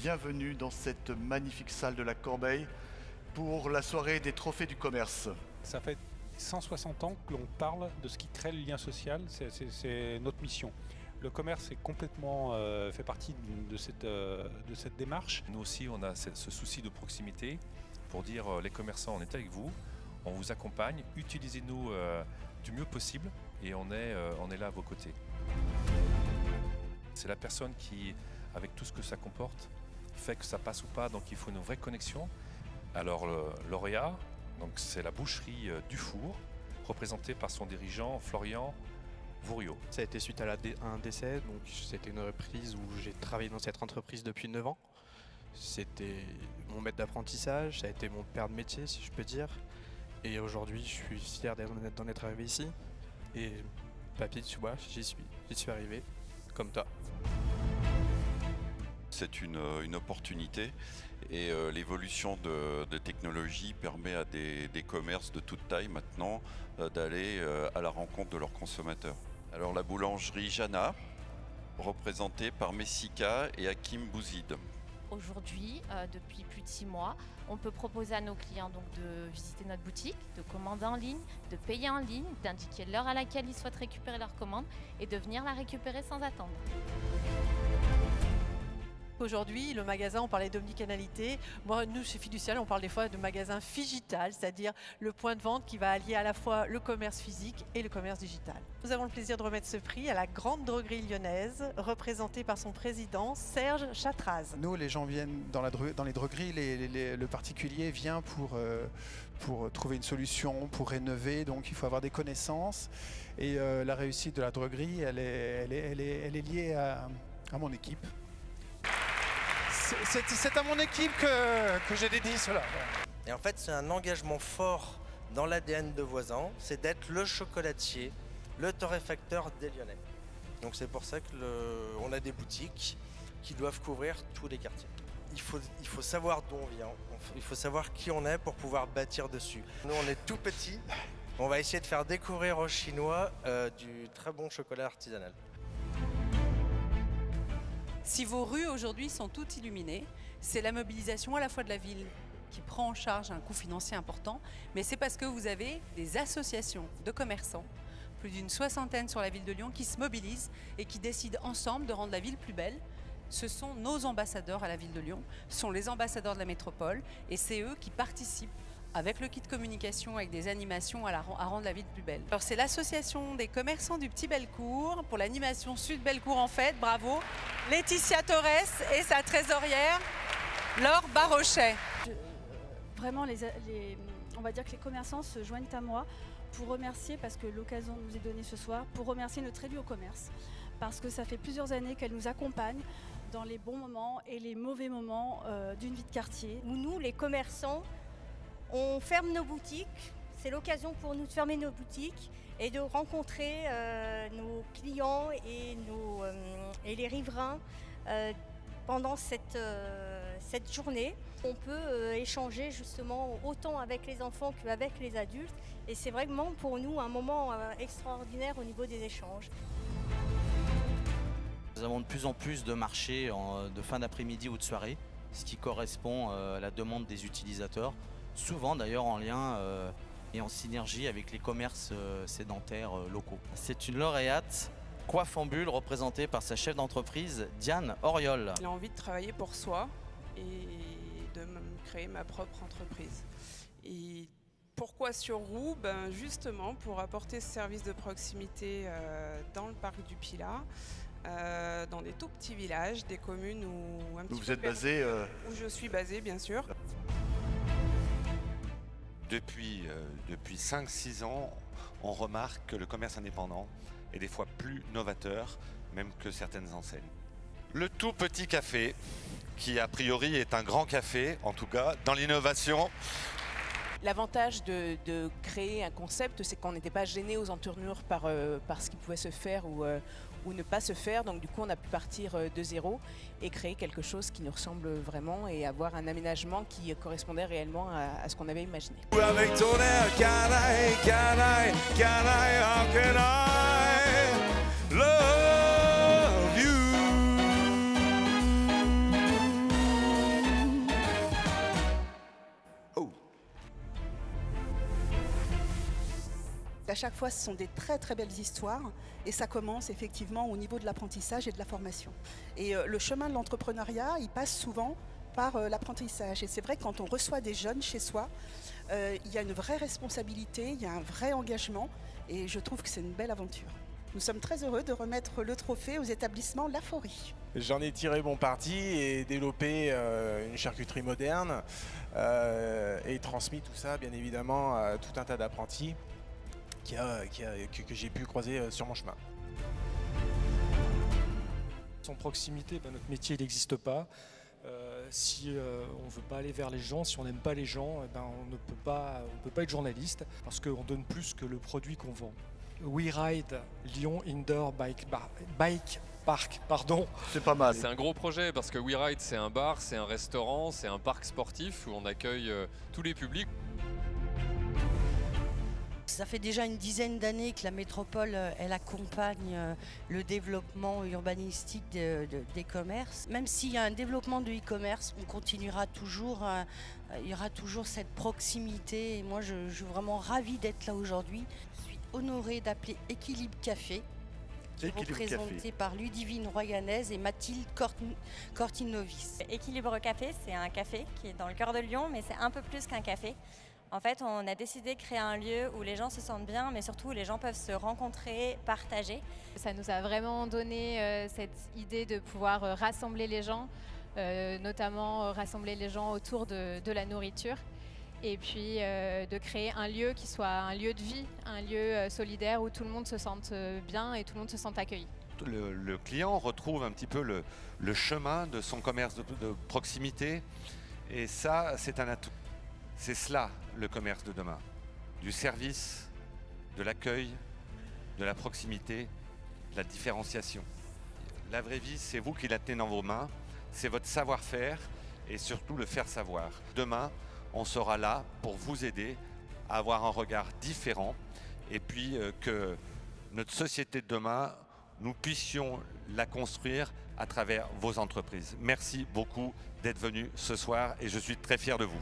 bienvenue dans cette magnifique salle de la Corbeille pour la soirée des trophées du commerce. Ça fait 160 ans que l'on parle de ce qui crée le lien social, c'est notre mission. Le commerce est complètement fait partie de cette démarche. Nous aussi, on a ce souci de proximité pour dire les commerçants, on est avec vous, on vous accompagne, utilisez-nous du mieux possible et on est là à vos côtés. C'est la personne qui, avec tout ce que ça comporte, fait que ça passe ou pas, donc il faut une vraie connexion. Alors le lauréat, c'est la boucherie du Four, représentée par son dirigeant Florian Vouriot. Ça a été suite à un décès, donc c'était une reprise où j'ai travaillé dans cette entreprise depuis 9 ans. C'était mon maître d'apprentissage, ça a été mon père de métier si je peux dire. Et aujourd'hui je suis fier d'en être arrivé ici. Et papier dessus bois, j'y suis arrivé, comme toi. C'est une opportunité et l'évolution de technologie permet à des commerces de toute taille maintenant d'aller à la rencontre de leurs consommateurs. Alors la boulangerie Jana, représentée par Messika et Hakim Bouzid. Aujourd'hui, depuis plus de 6 mois, on peut proposer à nos clients donc, de visiter notre boutique, de commander en ligne, de payer en ligne, d'indiquer l'heure à laquelle ils souhaitent récupérer leur commande et de venir la récupérer sans attendre. Aujourd'hui, le magasin, on parlait d'omnicanalité. Moi, nous, chez Fiducial, on parle des fois de magasin phygital, c'est-à-dire le point de vente qui va allier à la fois le commerce physique et le commerce digital. Nous avons le plaisir de remettre ce prix à la Grande Droguerie Lyonnaise, représentée par son président Serge Chatraz. Nous, les gens viennent dans les drogueries, le particulier vient pour trouver une solution, pour rénover, donc il faut avoir des connaissances. Et la réussite de la droguerie, elle est liée à mon équipe. C'est à mon équipe que j'ai dédié cela. Et en fait, c'est un engagement fort dans l'ADN de Voisin, c'est d'être le chocolatier, le torréfacteur des Lyonnais. Donc c'est pour ça qu'on a des boutiques qui doivent couvrir tous les quartiers. Il faut savoir d'où on vient, il faut savoir qui on est pour pouvoir bâtir dessus. Nous, on est tout petits, on va essayer de faire découvrir aux Chinois du très bon chocolat artisanal. Si vos rues aujourd'hui sont toutes illuminées, c'est la mobilisation à la fois de la ville qui prend en charge un coût financier important, mais c'est parce que vous avez des associations de commerçants, plus d'une 60aine sur la ville de Lyon, qui se mobilisent et qui décident ensemble de rendre la ville plus belle. Ce sont nos ambassadeurs à la ville de Lyon, ce sont les ambassadeurs de la métropole et c'est eux qui participent avec le kit communication, avec des animations à rendre la ville plus belle. Alors c'est l'association des commerçants du Petit Bellecour pour l'animation Sud Bellecour en fête, bravo. Laetitia Torres et sa trésorière, Laure Barochet. Vraiment, on va dire que les commerçants se joignent à moi pour remercier, parce que l'occasion nous est donnée ce soir, pour remercier notre élue au commerce. Parce que ça fait plusieurs années qu'elle nous accompagne dans les bons moments et les mauvais moments d'une vie de quartier. Nous, les commerçants, on ferme nos boutiques, c'est l'occasion pour nous de fermer nos boutiques et de rencontrer nos clients et les riverains pendant cette journée. On peut échanger justement autant avec les enfants qu'avec les adultes et c'est vraiment pour nous un moment extraordinaire au niveau des échanges. Nous avons de plus en plus de marchés de fin d'après-midi ou de soirée, ce qui correspond à la demande des utilisateurs. Souvent d'ailleurs en lien et en synergie avec les commerces sédentaires locaux. C'est une lauréate Coiffe en Bulle représentée par sa chef d'entreprise Diane Auriol. J'ai envie de travailler pour soi et de créer ma propre entreprise. Et pourquoi sur Roux? Justement pour apporter ce service de proximité dans le parc du Pilat. Dans des tout petits villages, des communes où un petit peu vous êtes basé où je suis basée bien sûr. Depuis 5-6 ans, on remarque que le commerce indépendant est des fois plus novateur, même que certaines enseignes. Le tout petit café, qui a priori est un grand café, en tout cas, dans l'innovation. L'avantage de créer un concept, c'est qu'on n'était pas gêné aux entournures par ce qui pouvait se faire ou ne pas se faire. Donc du coup, on a pu partir de zéro et créer quelque chose qui nous ressemble vraiment et avoir un aménagement qui correspondait réellement à ce qu'on avait imaginé. Avec ton air, can I, how can I love you? À chaque fois, ce sont des très très belles histoires et ça commence effectivement au niveau de l'apprentissage et de la formation. Et le chemin de l'entrepreneuriat, il passe souvent par l'apprentissage. Et c'est vrai que quand on reçoit des jeunes chez soi, il y a une vraie responsabilité, il y a un vrai engagement et je trouve que c'est une belle aventure. Nous sommes très heureux de remettre le trophée aux établissements Laforie. J'en ai tiré bon parti et développé une charcuterie moderne et transmis tout ça bien évidemment à tout un tas d'apprentis que j'ai pu croiser sur mon chemin. Sans proximité, notre métier n'existe pas. Si on ne veut pas aller vers les gens, si on n'aime pas les gens, on ne peut pas être journaliste parce qu'on donne plus que le produit qu'on vend. WeRide Lyon Indoor Bike Park, pardon. C'est pas mal. C'est un gros projet parce que WeRide c'est un bar, c'est un restaurant, c'est un parc sportif où on accueille tous les publics. Ça fait déjà une dizaine d'années que la métropole, elle accompagne le développement urbanistique des commerces. Même s'il y a un développement de e-commerce, on continuera toujours, il y aura toujours cette proximité. Et moi, je suis vraiment ravie d'être là aujourd'hui. Je suis honorée d'appeler Équilibre Café, qui est représenté par Ludivine Royanaise et Mathilde Cortinovis. Équilibre Café, c'est un café qui est dans le cœur de Lyon, mais c'est un peu plus qu'un café. En fait, on a décidé de créer un lieu où les gens se sentent bien, mais surtout où les gens peuvent se rencontrer, partager. Ça nous a vraiment donné cette idée de pouvoir rassembler les gens, notamment rassembler les gens autour de la nourriture. Et puis de créer un lieu qui soit un lieu de vie, un lieu solidaire où tout le monde se sente bien et tout le monde se sente accueilli. Le client retrouve un petit peu le chemin de son commerce de proximité et ça, c'est un atout. C'est cela, le commerce de demain. Du service, de l'accueil, de la proximité, de la différenciation. La vraie vie, c'est vous qui la tenez dans vos mains, c'est votre savoir-faire et surtout le faire savoir. Demain, on sera là pour vous aider à avoir un regard différent et puis que notre société de demain, nous puissions la construire à travers vos entreprises. Merci beaucoup d'être venus ce soir et je suis très fier de vous.